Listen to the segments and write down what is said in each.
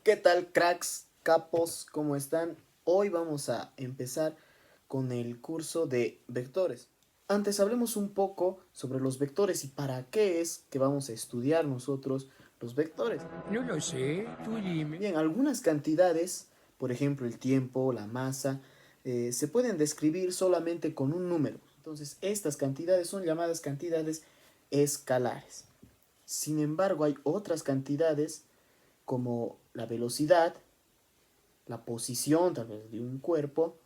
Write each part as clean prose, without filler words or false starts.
¿Qué tal, cracks, capos? ¿Cómo están? Hoy vamos a empezar con el curso de vectores. Antes hablemos un poco sobre los vectores y para qué es que vamos a estudiar nosotros los vectores. No lo sé, tú dime. Bien, algunas cantidades, por ejemplo el tiempo, la masa, se pueden describir solamente con un número. Entonces, estas cantidades son llamadas cantidades escalares. Sin embargo, hay otras cantidades como la velocidad, la posición tal vez de un cuerpo,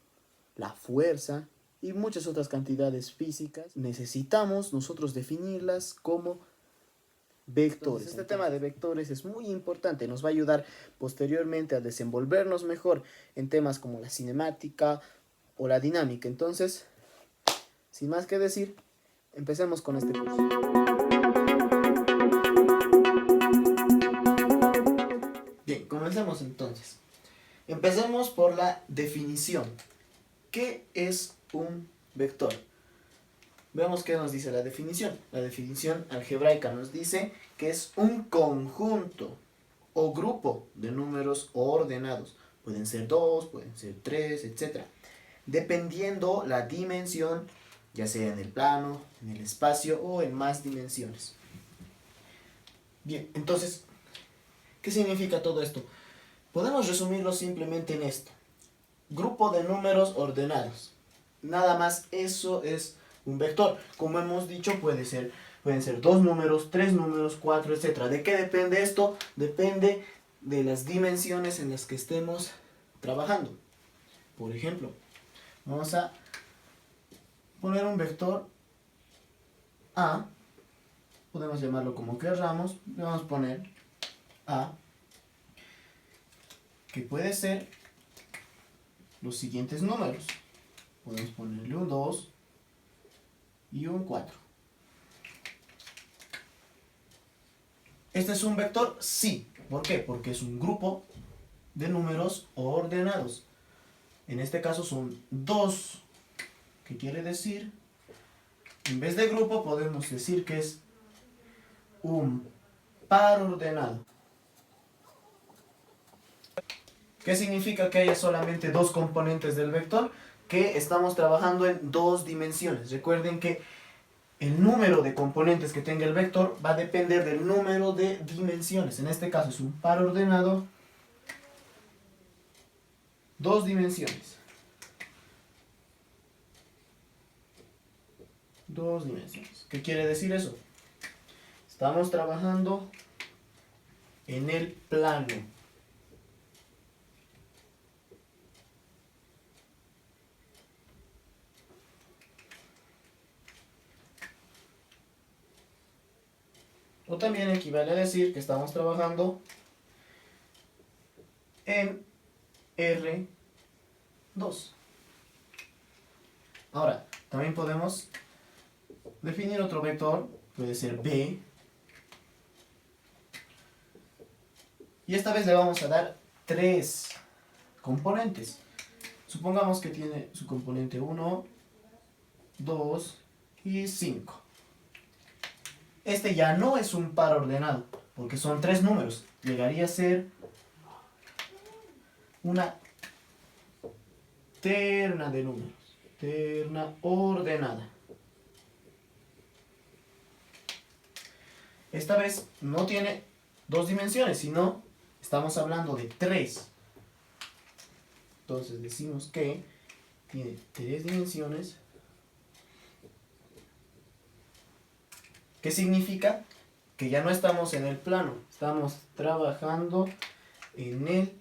la fuerza y muchas otras cantidades físicas. Necesitamos nosotros definirlas como vectores. Este tema de vectores es muy importante, nos va a ayudar posteriormente a desenvolvernos mejor en temas como la cinemática o la dinámica. Entonces, sin más que decir, empecemos con este curso. Bien, comencemos entonces. Empecemos por la definición. ¿Qué es un vector? Veamos qué nos dice la definición. La definición algebraica nos dice que es un conjunto o grupo de números ordenados. Pueden ser 2, pueden ser 3, etc. Dependiendo la dimensión, ya sea en el plano, en el espacio o en más dimensiones. Bien, entonces, ¿qué significa todo esto? Podemos resumirlo simplemente en esto. Grupo de números ordenados. Nada más eso es un vector. Como hemos dicho, pueden ser dos números, tres números, cuatro, etc. ¿De qué depende esto? Depende de las dimensiones en las que estemos trabajando. Por ejemplo, vamos a poner un vector A. Podemos llamarlo como querramos. Le vamos a poner A, que puede ser los siguientes números. Podemos ponerle un 2 y un 4. ¿Este es un vector? Sí. ¿Por qué? Porque es un grupo de números ordenados. En este caso son 2. ¿Qué quiere decir? En vez de grupo podemos decir que es un par ordenado. ¿Qué significa que haya solamente dos componentes del vector? Que estamos trabajando en dos dimensiones. Recuerden que el número de componentes que tenga el vector va a depender del número de dimensiones. En este caso es un par ordenado, dos dimensiones. Dos dimensiones. ¿Qué quiere decir eso? Estamos trabajando en el plano. O también equivale a decir que estamos trabajando en R2. Ahora, también podemos definir otro vector, puede ser B. Y esta vez le vamos a dar tres componentes. Supongamos que tiene su componente 1, 2 y 5. Este ya no es un par ordenado, porque son tres números. Llegaría a ser una terna de números. Terna ordenada. Esta vez no tiene dos dimensiones, sino estamos hablando de tres. Entonces decimos que tiene tres dimensiones. ¿Qué significa? Que ya no estamos en el plano, estamos trabajando en el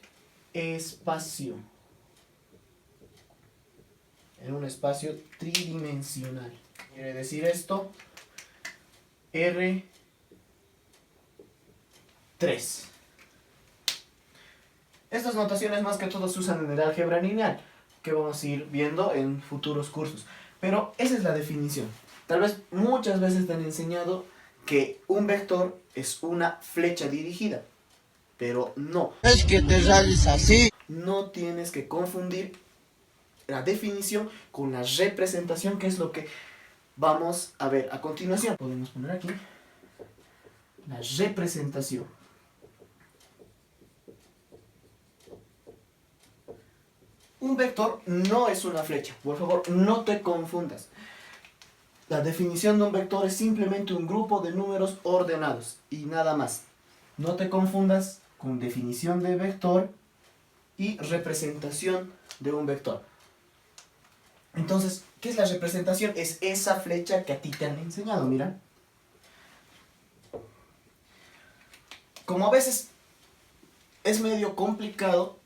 espacio. En un espacio tridimensional. Quiere decir esto, R3. Estas notaciones más que todo se usan en el álgebra lineal, que vamos a ir viendo en futuros cursos. Pero esa es la definición. Tal vez muchas veces te han enseñado que un vector es una flecha dirigida, pero no. Es que te sales así. No tienes que confundir la definición con la representación, que es lo que vamos a ver a continuación. Podemos poner aquí la representación. un vector no es una flecha. Por favor, no te confundas. La definición de un vector es simplemente un grupo de números ordenados y nada más. No te confundas con definición de vector y representación de un vector. Entonces, ¿qué es la representación? Es esa flecha que a ti te han enseñado, mira. Como a veces es medio complicado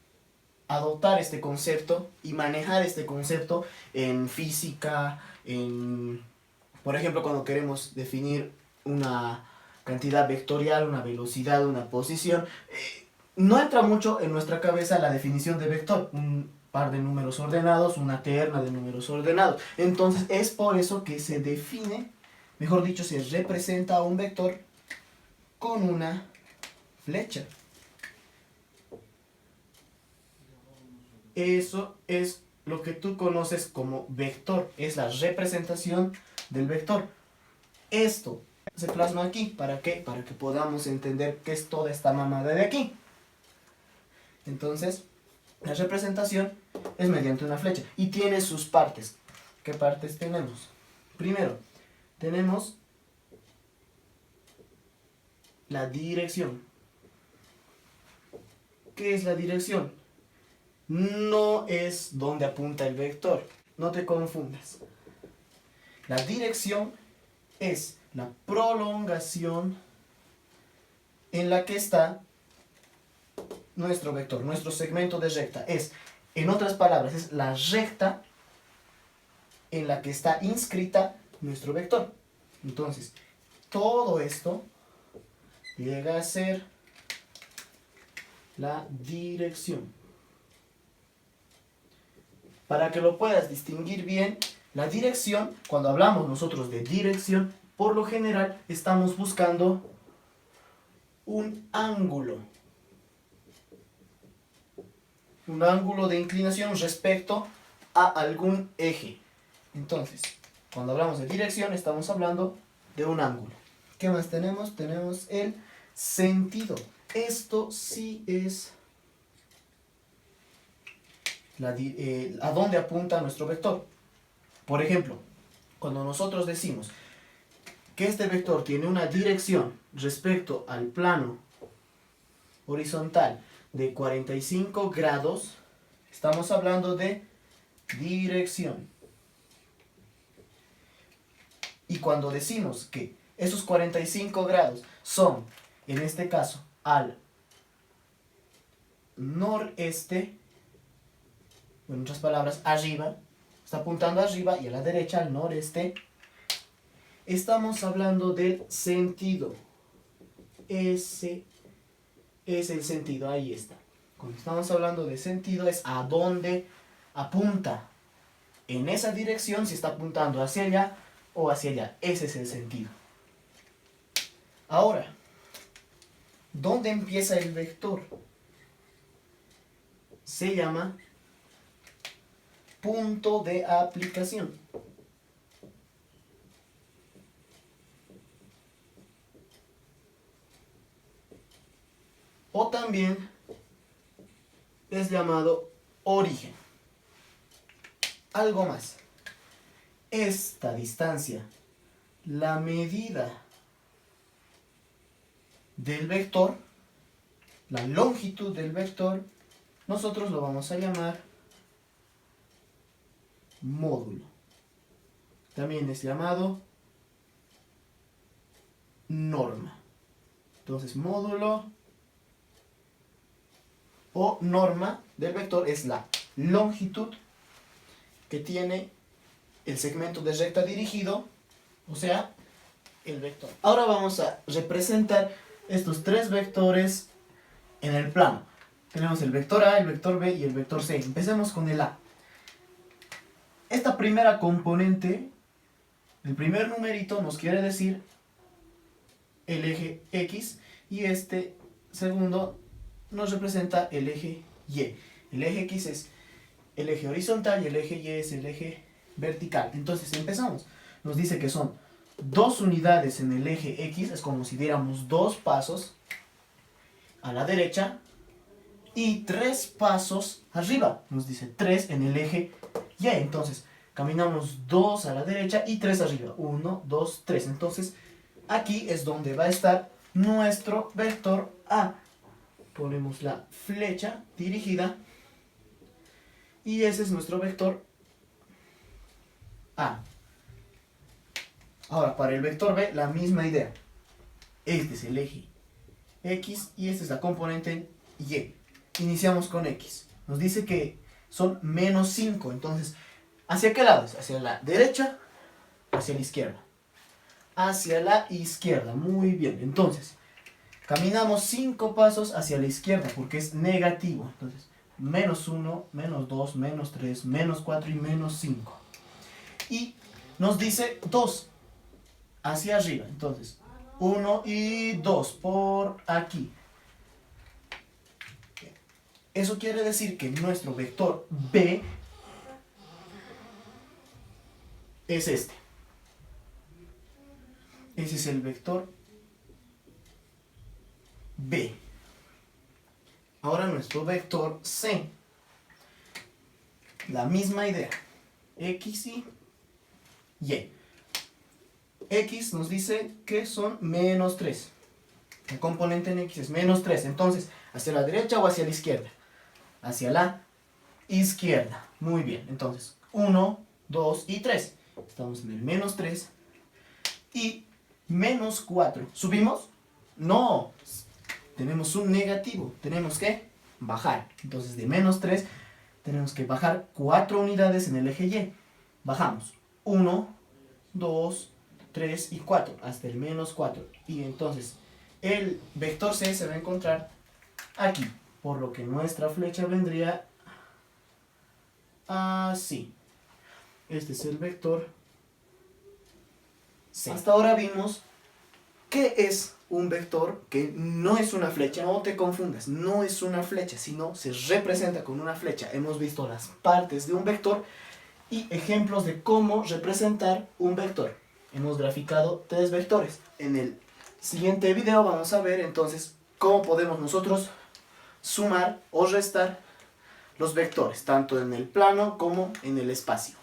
adoptar este concepto y manejar este concepto en física, por ejemplo, cuando queremos definir una cantidad vectorial, una velocidad, una posición, no entra mucho en nuestra cabeza la definición de vector, un par de números ordenados, una terna de números ordenados. Entonces es por eso que se define, mejor dicho, se representa a un vector con una flecha. Eso es lo que tú conoces como vector, es la representación del vector. Esto se plasma aquí, ¿para qué? Para que podamos entender qué es toda esta mamada de aquí. Entonces, la representación es mediante una flecha y tiene sus partes. ¿Qué partes tenemos? Primero, tenemos la dirección. ¿Qué es la dirección? No es donde apunta el vector. No te confundas. La dirección es la prolongación en la que está nuestro vector, nuestro segmento de recta. En otras palabras, es la recta en la que está inscrita nuestro vector. Entonces, todo esto llega a ser la dirección. Para que lo puedas distinguir bien, la dirección, cuando hablamos nosotros de dirección, por lo general estamos buscando un ángulo. Un ángulo de inclinación respecto a algún eje. Entonces, cuando hablamos de dirección, estamos hablando de un ángulo. ¿Qué más tenemos? Tenemos el sentido. Esto sí es a dónde apunta nuestro vector. Por ejemplo, cuando nosotros decimos que este vector tiene una dirección respecto al plano horizontal de 45 grados, estamos hablando de dirección. Y cuando decimos que esos 45 grados son, en este caso, al noreste, en otras palabras, arriba, está apuntando arriba, y a la derecha, al noreste, estamos hablando del sentido. Ese es el sentido, ahí está. Cuando estamos hablando de sentido es a dónde apunta. En esa dirección, si está apuntando hacia allá o hacia allá. Ese es el sentido. Ahora, ¿dónde empieza el vector? Se llama punto de aplicación. O también es llamado origen. Algo más. Esta distancia, la medida del vector, la longitud del vector, nosotros lo vamos a llamar módulo. También es llamado norma. Entonces, módulo o norma del vector es la longitud que tiene el segmento de recta dirigido, o sea, el vector. Ahora vamos a representar estos tres vectores en el plano. Tenemos el vector A, el vector B y el vector C. Empecemos con el A. Esta primera componente, el primer numerito, nos quiere decir el eje X, y este segundo nos representa el eje Y. El eje X es el eje horizontal y el eje Y es el eje vertical. Entonces empezamos. Nos dice que son 2 unidades en el eje X, es como si diéramos 2 pasos a la derecha y 3 pasos arriba. Nos dice 3 en el eje Y. Entonces, caminamos 2 a la derecha y 3 arriba. 1, 2, 3. Entonces, aquí es donde va a estar nuestro vector A. Ponemos la flecha dirigida y ese es nuestro vector A. Ahora, para el vector B, la misma idea. Este es el eje X y esta es la componente Y. Iniciamos con X. Nos dice que son menos 5. Entonces, ¿hacia qué lado es? ¿Hacia la derecha? Hacia la izquierda. Hacia la izquierda. Muy bien. Entonces, caminamos 5 pasos hacia la izquierda porque es negativo. Entonces, menos 1, menos 2, menos 3, menos 4 y menos 5. Y nos dice 2 hacia arriba. Entonces, 1 y 2 por aquí. Eso quiere decir que nuestro vector B es este. Ese es el vector B. Ahora nuestro vector C. La misma idea. X y Y. X nos dice que son menos 3. El componente en X es menos 3. Entonces, ¿hacia la derecha o hacia la izquierda? Hacia la izquierda. Muy bien. Entonces, 1, 2 y 3. Estamos en el menos 3 y menos 4. ¿Subimos? No. Tenemos un negativo. Tenemos que bajar. Entonces, de menos 3 tenemos que bajar 4 unidades en el eje Y. Bajamos. 1, 2, 3 y 4. Hasta el menos 4. Y entonces, el vector C se va a encontrar aquí. Por lo que nuestra flecha vendría así. Este es el vector C. Hasta ahora vimos qué es un vector que no es una flecha. No te confundas, no es una flecha, sino se representa con una flecha. Hemos visto las partes de un vector y ejemplos de cómo representar un vector. Hemos graficado 3 vectores. En el siguiente video vamos a ver entonces cómo podemos nosotros sumar o restar los vectores, tanto en el plano como en el espacio.